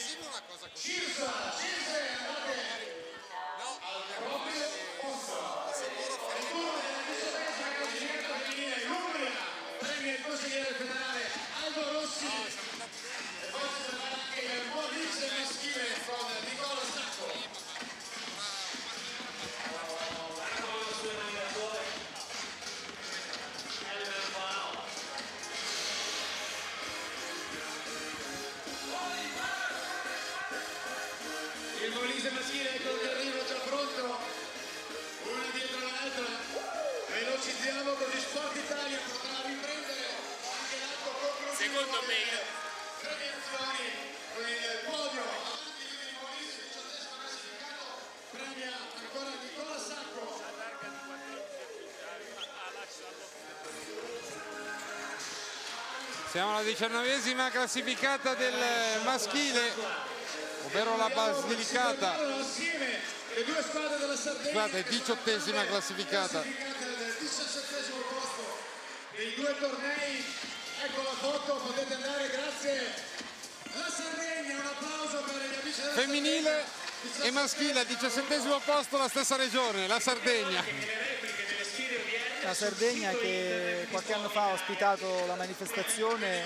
centesimo una cosa così. No, sicuro premia il consigliere federale Aldo Rossi e poi ci sarà anche il buon mix maschile con Nicola Sacco. Il Molise maschile ecco che arriva già pronto, una dietro l'altra, velocizziamo così Sport Italia potrà riprendere anche l'atto conclusivo. Secondo me Premiazioni con il podio avanti il Molise, 18° classificato, premia ancora Nicola Sacco. Siamo alla 19ª classificata del maschile, ovvero la Basilicata. Le due squadre della Sardegna. Scusate, 18ª classificata. Al 17° posto dei due tornei. Ecco la foto, potete andare, grazie. La Sardegna, un applauso per gli amici della Femminile e maschile al 17° posto la stessa regione, la Sardegna. La Sardegna che qualche anno fa ha ospitato la manifestazione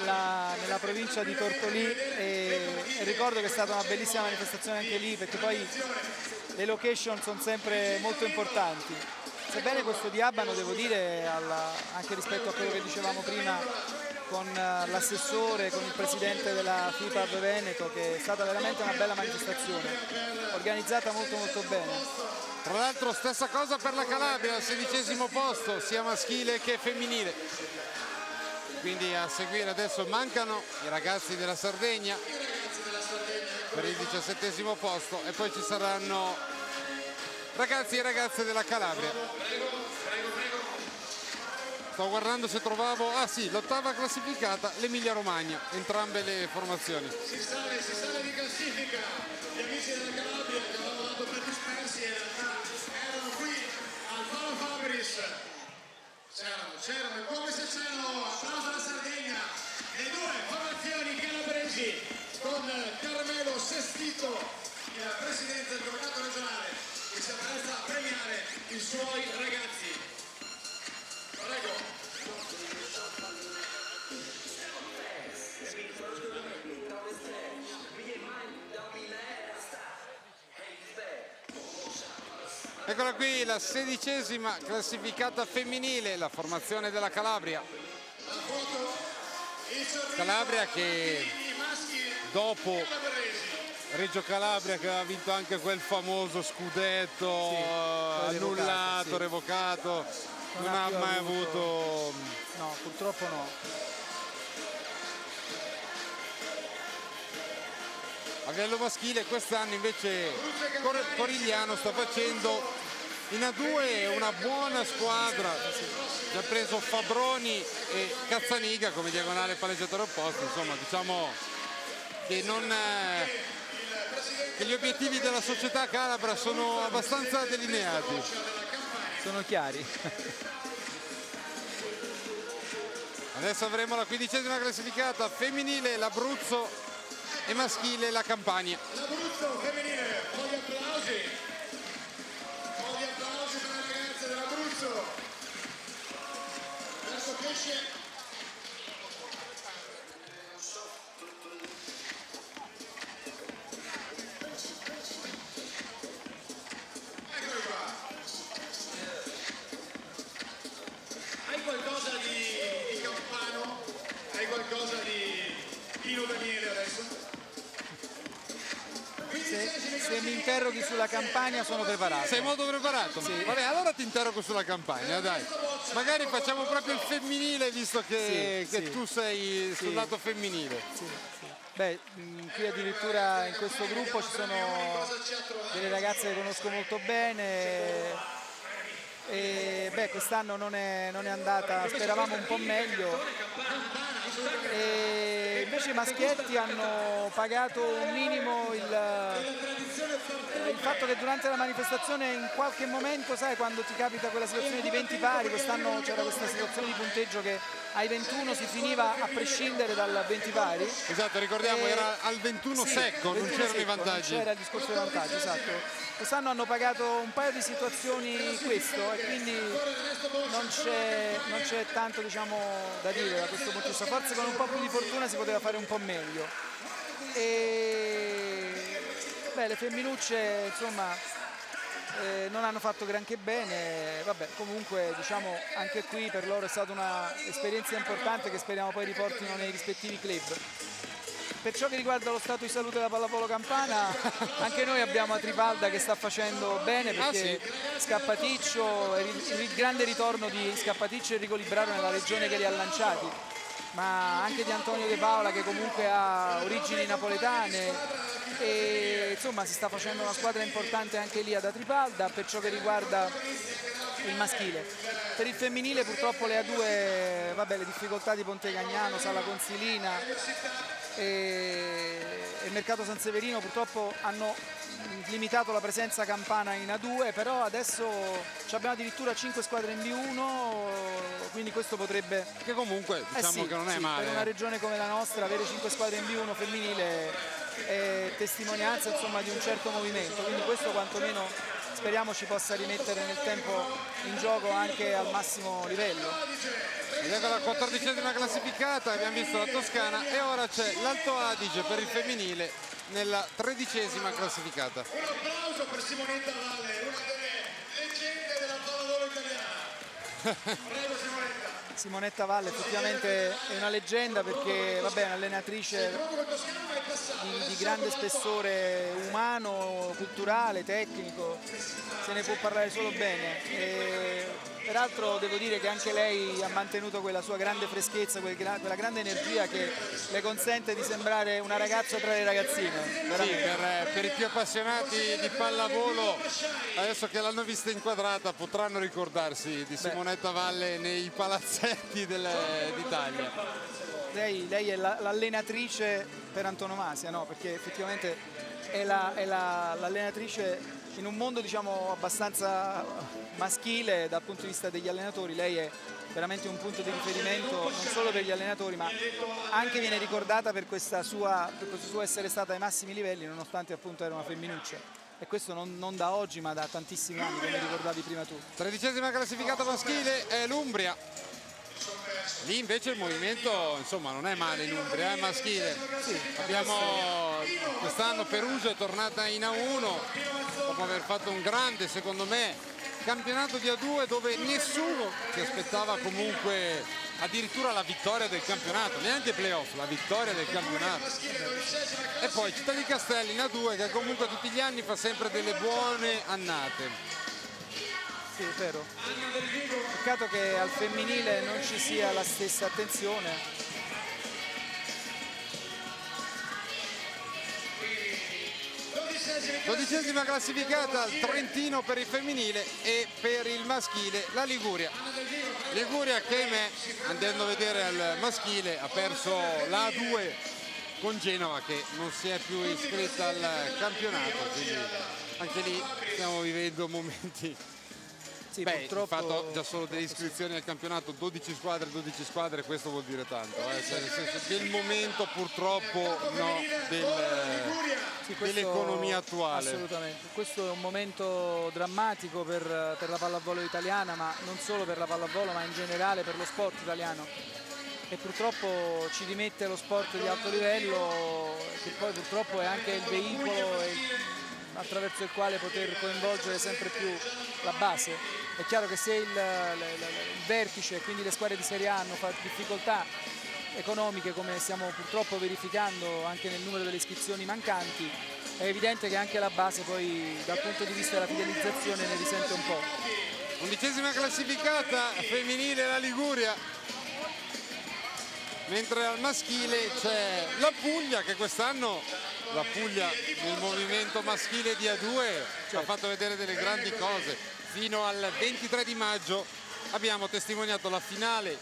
nella provincia di Tortolì e ricordo che è stata una bellissima manifestazione anche lì, perché poi le location sono sempre molto importanti. Sebbene questo di Abano, devo dire, anche rispetto a quello che dicevamo prima con l'assessore, con il presidente della FIPAB Veneto, che è stata veramente una bella manifestazione, organizzata molto molto bene. Tra l'altro stessa cosa per la Calabria, al 16° posto, sia maschile che femminile. Quindi a seguire adesso mancano i ragazzi della Sardegna per il 17° posto e poi ci saranno ragazzi e ragazze della Calabria. Sto guardando se trovavo, ah sì, l'8ª classificata, l'Emilia Romagna, entrambe le formazioni. Si sale di classifica, gli amici della Calabria che avevamo dato per dispersi in realtà erano qui al Palo Fabris. C'erano, come se c'erano, applauso alla Sardegna, le due formazioni calabresi con Carmelo Sestito, il presidente del comitato regionale, che si appresta a premiare i suoi ragazzi. Prego. Eccola qui la 16ª classificata femminile, la formazione della Calabria. Calabria che dopo Reggio Calabria, che aveva vinto anche quel famoso scudetto, sì, annullato, sì, revocato, non ha mai avuto... No, purtroppo no. A livello maschile quest'anno invece Corigliano sta facendo in A2 una buona squadra, ci ha preso Fabroni e Cazzaniga come diagonale palleggiatore opposto, insomma diciamo che, che gli obiettivi della società calabra sono abbastanza delineati. Sono chiari. Adesso avremo la 15ª classificata femminile, l'Abruzzo, e maschile la Campania. L'Abruzzo femminile, un po' di applausi. Un po' di applausi per le ragazze dell'Abruzzo. Verso Pesce. Eccoli qua. Hai qualcosa di Campano? Hai qualcosa di Pino Daniele adesso? Se mi interroghi sulla Campania sono preparato. Sei molto preparato? Sì. Vabbè, allora ti interrogo sulla Campania, dai. Magari facciamo proprio il femminile, visto che, Sì, sì. tu sei sul lato femminile. Sì, sì. Beh, qui addirittura in questo gruppo ci sono delle ragazze che conosco molto bene e beh, quest'anno non è andata, speravamo un po' meglio e invece invece i maschietti hanno pagato un minimo il fatto che durante la manifestazione in qualche momento, sai, quando ti capita quella situazione di 20 pari, quest'anno c'era questa situazione di punteggio che ai 21 si finiva a prescindere dal 20 pari. Esatto, ricordiamo, era al 21 secco, non c'erano i vantaggi. Non c'era il discorso dei vantaggi, esatto. Quest'anno hanno pagato un paio di situazioni questo e quindi non c'è tanto, diciamo, da dire da questo punto di vista. Forse con un po' più di fortuna si poteva fare un po' meglio. E beh, le femminucce insomma non hanno fatto granché bene. Vabbè, comunque diciamo anche qui per loro è stata un'esperienza importante che speriamo poi riportino nei rispettivi club. Per ciò che riguarda lo stato di salute della pallavolo campana, anche noi abbiamo Atripalda che sta facendo bene, perché Scappaticcio, il grande ritorno di Scappaticcio e Enrico Libraro nella regione che li ha lanciati, ma anche di Antonio De Paola che comunque ha origini napoletane, e insomma si sta facendo una squadra importante anche lì ad Atripalda. Per ciò che riguarda il maschile, per il femminile purtroppo le A2, vabbè, le difficoltà di Ponte Cagnano, Sala Consilina e Mercato San Severino purtroppo hanno limitato la presenza campana in A2, però adesso abbiamo addirittura 5 squadre in B1, quindi questo potrebbe, che comunque diciamo sì, che non è male. Per una regione come la nostra avere 5 squadre in B1 femminile è testimonianza insomma di un certo movimento, quindi questo quantomeno speriamo ci possa rimettere nel tempo in gioco anche al massimo livello. Ed ecco la 14ª classificata, abbiamo visto la Toscana e ora c'è l'Alto Adige per il femminile nella 13ª classificata. Un applauso per Simonetta Valle, una delle leggende della pallavolo italiana. Prego Simonetta. Simonetta Valle effettivamente è una leggenda perché vabbè, è un'allenatrice di grande spessore umano, culturale, tecnico, se ne può parlare solo bene. E peraltro devo dire che anche lei ha mantenuto quella sua grande freschezza, quella grande energia che le consente di sembrare una ragazza tra le ragazzine. Sì, per i più appassionati di pallavolo, adesso che l'hanno vista inquadrata, potranno ricordarsi di Simonetta Valle nei palazzetti d'Italia. Lei è l'allenatrice per antonomasia, no? Perché effettivamente è l'allenatrice in un mondo diciamo abbastanza maschile dal punto di vista degli allenatori. Lei è veramente un punto di riferimento non solo per gli allenatori, ma anche viene ricordata per questo suo essere stata ai massimi livelli nonostante appunto era una femminuccia, e questo non da oggi ma da tantissimi anni, come ricordavi prima tu. 13ª classificata maschile è l'Umbria. Lì invece il movimento insomma non è male in Umbria, è maschile. Sì, abbiamo quest'anno Perugia è tornata in A1 dopo aver fatto un grande, secondo me, campionato di A2 dove nessuno si aspettava comunque addirittura la vittoria del campionato, neanche playoff, la vittoria del campionato. E poi Città di Castelli in A2 che comunque tutti gli anni fa sempre delle buone annate. Sì, è vero. Peccato che al femminile non ci sia la stessa attenzione. Dodicesima classificata il Trentino per il femminile e per il maschile la Liguria. Liguria che andando a vedere al maschile ha perso la A2 con Genova che non si è più iscritta al campionato, quindi anche lì stiamo vivendo momenti. Sì, beh, purtroppo il fatto già solo delle iscrizioni al campionato, 12 squadre, questo vuol dire tanto, cioè, nel senso del momento purtroppo no, dell'economia attuale. Assolutamente, questo è un momento drammatico per la pallavolo italiana, ma non solo per la pallavolo ma in generale per lo sport italiano, e purtroppo ci rimette lo sport di alto livello che poi purtroppo è anche il veicolo attraverso il quale poter coinvolgere sempre più la base. È chiaro che se il vertice, quindi le squadre di Serie A, hanno fatto difficoltà economiche come stiamo purtroppo verificando anche nel numero delle iscrizioni mancanti, è evidente che anche la base poi dal punto di vista della fidelizzazione ne risente un po'. 11ª classificata femminile la Liguria, mentre al maschile c'è la Puglia che quest'anno, la Puglia nel movimento maschile di A2 ha fatto vedere delle grandi cose. Fino al 23 di maggio, abbiamo testimoniato la finale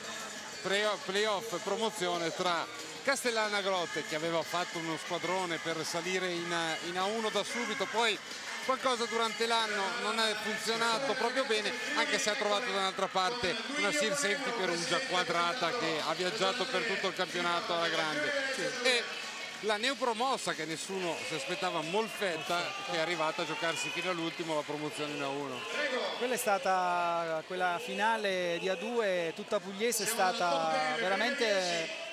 playoff promozione tra Liguria e Puglia. Puglia che ha vinto 4-0 e Puglia che ha vinto 6-0. 13ª classificata femminile Castellana Grotte, che aveva fatto uno squadrone per salire in A1 da subito, poi qualcosa durante l'anno non è funzionato proprio bene, anche se ha trovato da un'altra parte una Sir Safety Perugia quadrata che ha viaggiato per tutto il campionato alla grande. E la neopromossa, che nessuno si aspettava, Molfetta, che è arrivata a giocarsi fino all'ultimo la promozione in A1. Quella è stata, quella finale di A2 tutta pugliese, è stata veramente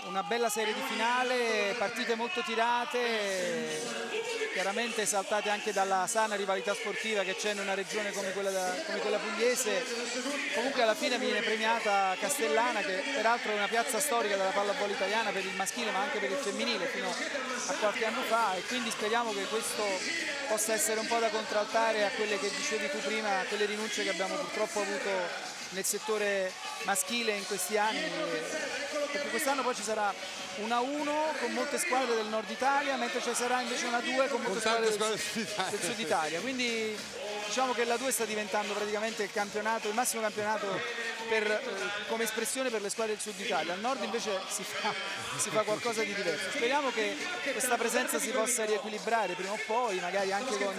una bella serie di finale, partite molto tirate, chiaramente esaltate anche dalla sana rivalità sportiva che c'è in una regione come quella pugliese. Comunque alla fine viene premiata Castellana, che peraltro è una piazza storica della pallavolo italiana per il maschile ma anche per il femminile fino a qualche anno fa, e quindi speriamo che questo possa essere un po' da contraltare a quelle che dicevi tu prima, a quelle rinunce che abbiamo purtroppo avuto nel settore maschile in questi anni, perché quest'anno poi ci sarà una 1 con molte squadre del nord Italia, mentre ci sarà invece una 2 con molte squadre del sud Italia, quindi diciamo che la 2 sta diventando praticamente il campionato, il massimo campionato come espressione per le squadre del sud Italia. Al nord invece si fa qualcosa di diverso. Speriamo che questa presenza si possa riequilibrare prima o poi, magari anche con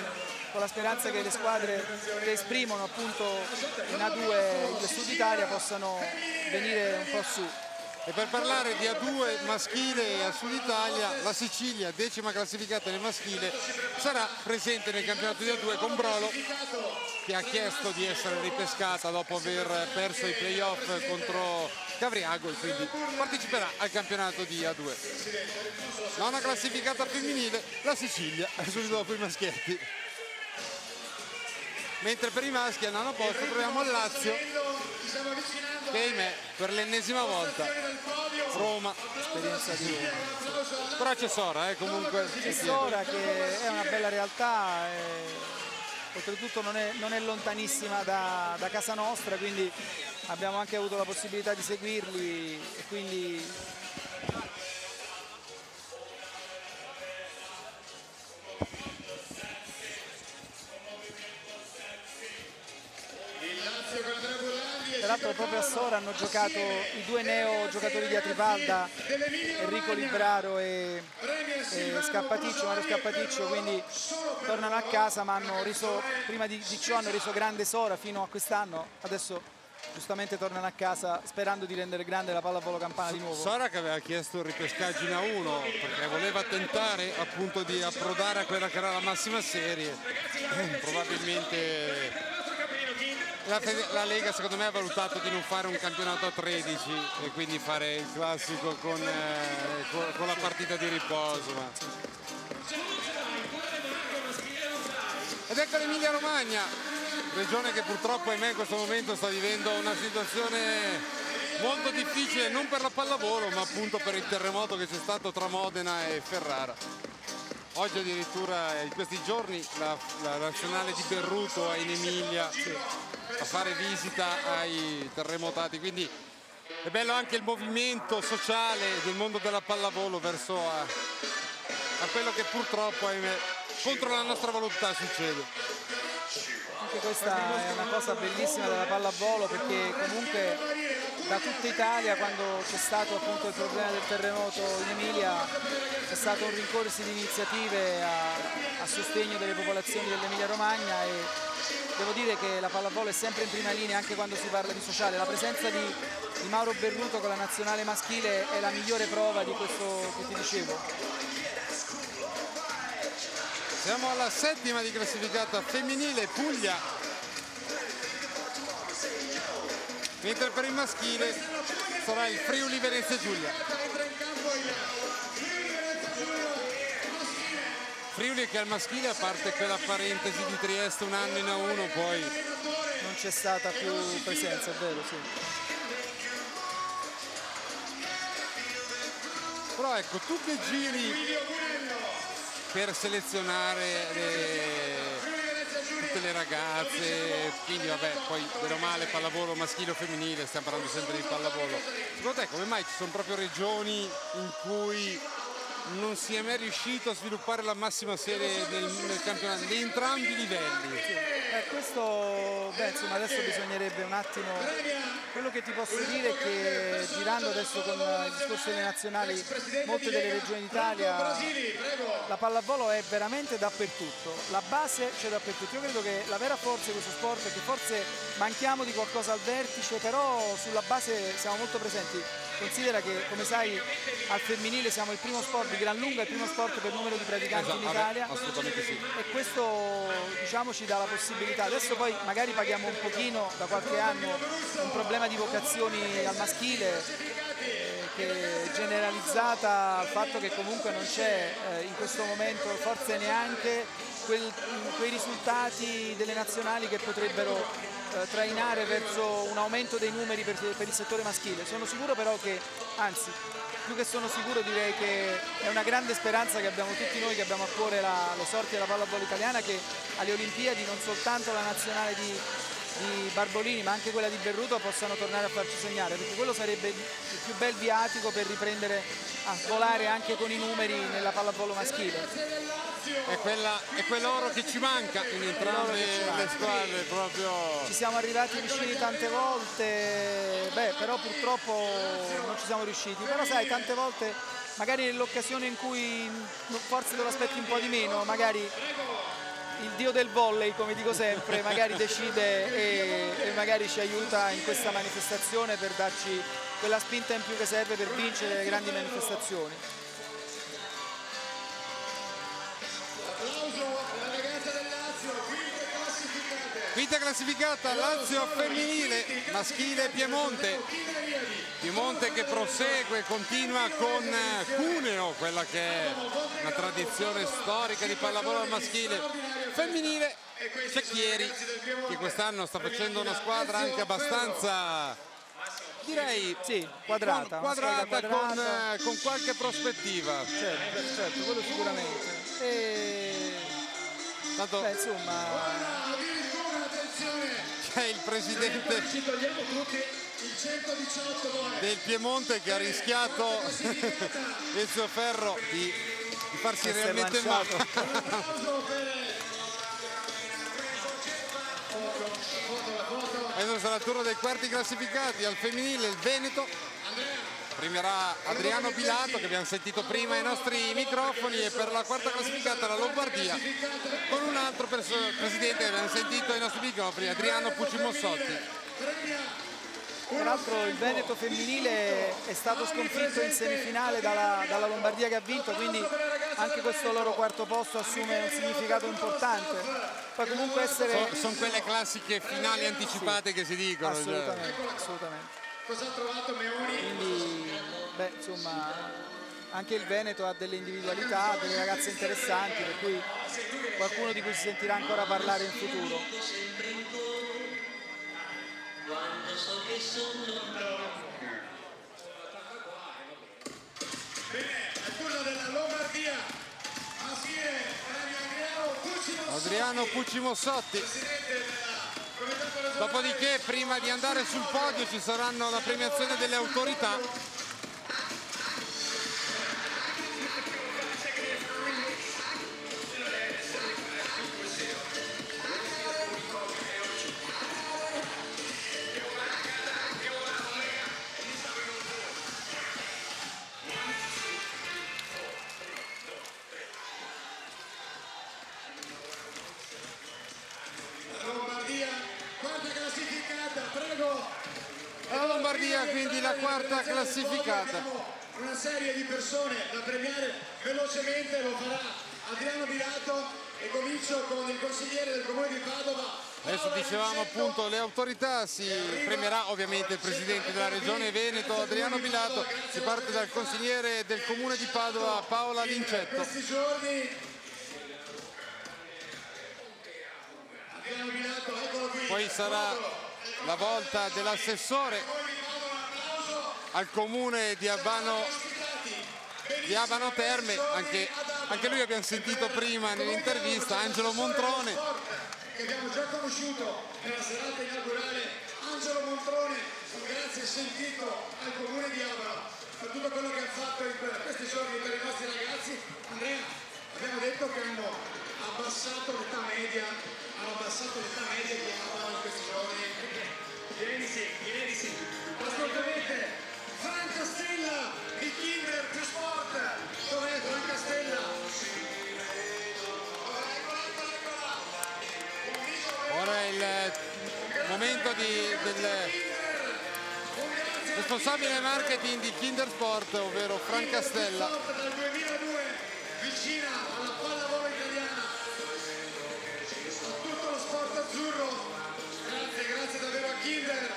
la speranza che le squadre che esprimono appunto in A2 il sud Italia possano venire un po' su. E per parlare di A2 maschile e a Sud Italia, la Sicilia, 10ª classificata nel maschile, sarà presente nel campionato di A2 con Brolo, che ha chiesto di essere ripescata dopo aver perso i playoff contro Cavriago, e quindi parteciperà al campionato di A2. Nona classificata femminile, la Sicilia, subito dopo i maschietti. Mentre per i maschi al nono posto troviamo il Lazio, che ahimè per l'ennesima volta Roma, esperienza di Roma. però c'è Sora, comunque c'è Sora, che è una bella realtà, oltretutto non è lontanissima da casa nostra, quindi abbiamo anche avuto la possibilità di seguirli, e quindi peraltro proprio a Sora hanno giocato i due neo giocatori di Atripalda, Enrico Libraro e Mario Scappaticcio, quindi tornano a casa, ma hanno reso, prima di ciò hanno reso grande Sora fino a quest'anno, adesso giustamente tornano a casa sperando di rendere grande la pallavolo campana di nuovo. Sora che aveva chiesto il ripescaggio in A1 perché voleva tentare appunto di approdare a quella che era la massima serie, probabilmente la Lega secondo me ha valutato di non fare un campionato a 13 e quindi fare il classico con la partita di riposo. Ed ecco l'Emilia Romagna, regione che purtroppo ahimè in questo momento sta vivendo una situazione molto difficile, non per la pallavolo ma appunto per il terremoto che c'è stato tra Modena e Ferrara. Oggi addirittura in questi giorni la nazionale di Berruto è in Emilia a fare visita ai terremotati, quindi è bello anche il movimento sociale del mondo della pallavolo verso a quello che purtroppo ahimè, contro la nostra volontà succede. Anche questa è una cosa bellissima della pallavolo, perché comunque da tutta Italia, quando c'è stato appunto il problema del terremoto in Emilia, c'è stato un rincorsi di iniziative a sostegno delle popolazioni dell'Emilia Romagna, e devo dire che la pallavolo è sempre in prima linea anche quando si parla di sociale. La presenza di Mauro Berruto con la nazionale maschile è la migliore prova di questo che ti dicevo. Siamo alla 7ª di classificata femminile, Puglia, mentre per il maschile sarà il Friuli Venezia Giulia. Friuli che al maschile, a parte quella parentesi di Trieste un anno in A1, poi non c'è stata più presenza, è vero, sì. Però ecco, tu che giri per selezionare tutte le ragazze, quindi vabbè, poi bene o male pallavolo maschile o femminile, stiamo parlando sempre di pallavolo. Secondo te come mai ci sono proprio regioni in cui non si è mai riuscito a sviluppare la massima serie nel campionato di entrambi i livelli. Questo, insomma, adesso bisognerebbe un attimo. Quello che ti posso dire è che girando adesso con il discorso delle nazionali, molte delle regioni d'Italia, la pallavolo è veramente dappertutto, la base c'è dappertutto. Io credo che la vera forza di questo sport è che forse manchiamo di qualcosa al vertice, però sulla base siamo molto presenti. Considera che, come sai, al femminile siamo il primo sport di gran lunga, il primo sport per numero di praticanti in Italia. Assolutamente sì. E questo, diciamo, ci dà la possibilità. Adesso poi magari paghiamo un pochino da qualche anno un problema di vocazioni al maschile che è generalizzata al fatto che comunque non c'è in questo momento forse neanche quei risultati delle nazionali che potrebbero trainare verso un aumento dei numeri per il settore maschile. Sono sicuro però che, anzi, più che sono sicuro, direi che è una grande speranza che abbiamo tutti noi che abbiamo a cuore le sorti della pallavolo italiana, che alle Olimpiadi non soltanto la nazionale di Barbolini ma anche quella di Berruto possano tornare a farci sognare, perché quello sarebbe il più bel viatico per riprendere a volare anche con i numeri nella pallavolo maschile. È quell'oro che ci manca in entrambe le squadre, proprio. Ci siamo arrivati vicini tante volte, però purtroppo non ci siamo riusciti. Però sai, tante volte magari nell'occasione in cui forse te lo aspetti un po' di meno, magari il dio del volley, come dico sempre, magari decide e magari ci aiuta in questa manifestazione per darci quella spinta in più che serve per vincere le grandi manifestazioni. Quinta classificata Lazio femminile, maschile Piemonte. Piemonte che prosegue, continua con Cuneo, quella che è una tradizione storica di pallavolo al maschile. Femminile Cecchieri, che quest'anno sta facendo una squadra anche abbastanza, direi, sì, quadrata con qualche prospettiva. Certo, quello sicuramente. Tanto, insomma, c'è il presidente del Piemonte che ha rischiato Ezio Ferro di farsi realmente male. Adesso sarà il turno dei quarti classificati. Al femminile il Veneto primerà Adriano Pilato, che abbiamo sentito prima ai nostri microfoni, e per la quarta classificata la Lombardia con un altro presidente che abbiamo sentito ai nostri microfoni, Adriano Pucci-Mossotti. Tra l'altro il Veneto femminile è stato sconfitto in semifinale dalla Lombardia che ha vinto, quindi anche questo loro quarto posto assume un significato importante. Poi comunque sono quelle classiche finali anticipate, sì, che si dicono. Assolutamente. Cosa ha trovato Meoni? Quindi, insomma, anche il Veneto ha delle individualità, delle ragazze interessanti, per cui qualcuno di cui si sentirà ancora parlare in futuro. Bene, al turno della Lombardia, maschile, Adriano Pucci-Mossotti. Dopodiché, prima di andare sul podio, ci saranno la premiazione delle autorità. La Lombardia, quindi la quarta classificata. Una serie di persone da premiare velocemente, lo farà Adriano Pilato, e comincio con il consigliere del comune di Padova. Adesso dicevamo appunto le autorità, si premierà ovviamente il presidente della regione Veneto Adriano Pilato, si parte dal consigliere del comune di Padova Paola Lincetto. Questi giorni Adriano Pilato, eccolo qui. Poi sarà la volta dell'assessore al comune di Abano Terme, anche lui abbiamo sentito prima nell'intervista, Angelo Montrone, che abbiamo già conosciuto nella serata inaugurale. Angelo Montrone, grazie, sentito al comune di Abano. per tutto quello che ha fatto in questi giorni per i nostri ragazzi. Andrea, abbiamo detto che hanno abbassato l'età media che hanno in questi giorni. Direi di sì. Assolutamente. Fran Castella di Kinder più Sport. Dov'è Fran Castella? Ora è il momento del responsabile marketing di Kinder Sport, ovvero Fran Castella. Dal 2002 vicina alla pallavolo italiana, a tutto lo sport azzurro. Grazie davvero a Kinder.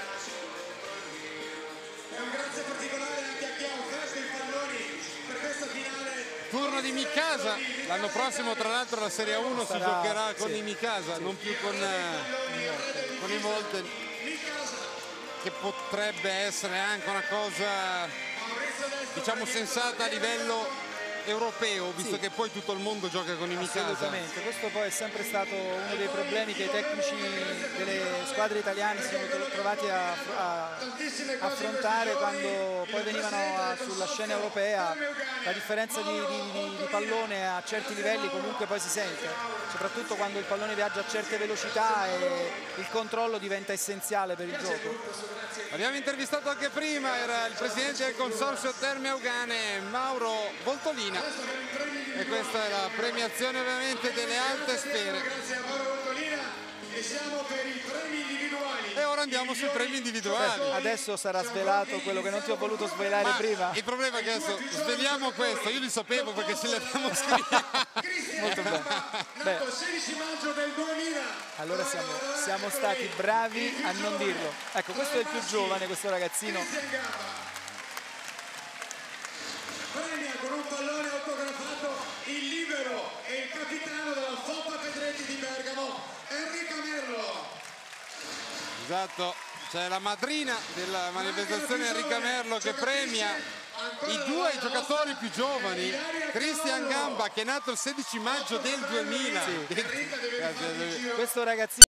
E un grazie particolare anche a chi ha offerto i palloni per questa finale. Turno di Mikasa, l'anno prossimo tra l'altro la Serie 1 si giocherà con i Mikasa, non più con i Molten, che potrebbe essere anche una cosa, diciamo, sensata a livello europeo, visto che poi tutto il mondo gioca con i Mikasa. Assolutamente, questo poi è sempre stato uno dei problemi che i tecnici delle squadre italiane si sono trovati a affrontare quando poi venivano sulla scena europea. La differenza di pallone a certi livelli comunque poi si sente, soprattutto quando il pallone viaggia a certe velocità e il controllo diventa essenziale per il gioco. Abbiamo intervistato anche prima, era il presidente del consorzio Terme Eugane, Mauro Voltolina, e questa è la premiazione ovviamente delle alte sfere. Grazie a Mauro Voltolina. E siamo per i premi individuali. E ora andiamo sui premi individuali. Adesso sarà svelato quello che non ti ho voluto svelare prima. Il problema è che adesso sveliamo questo, io li sapevo perché ce li abbiamo scritti. Molto bene. Beh, 16 maggio del 2000. allora siamo stati bravi a non dirlo. Ecco, questo è il più giovane, questo ragazzino. Premia con un pallone autografato il libero e il capitano della Foppa Pedretti di Bergamo, Enrica Merlo. Esatto, c'è la madrina della manifestazione Enrica Merlo che premia i due giocatori più giovani, Cristian Gamba che è nato il 16 maggio del 2000. Sì. Grazie a lui. Questo ragazzino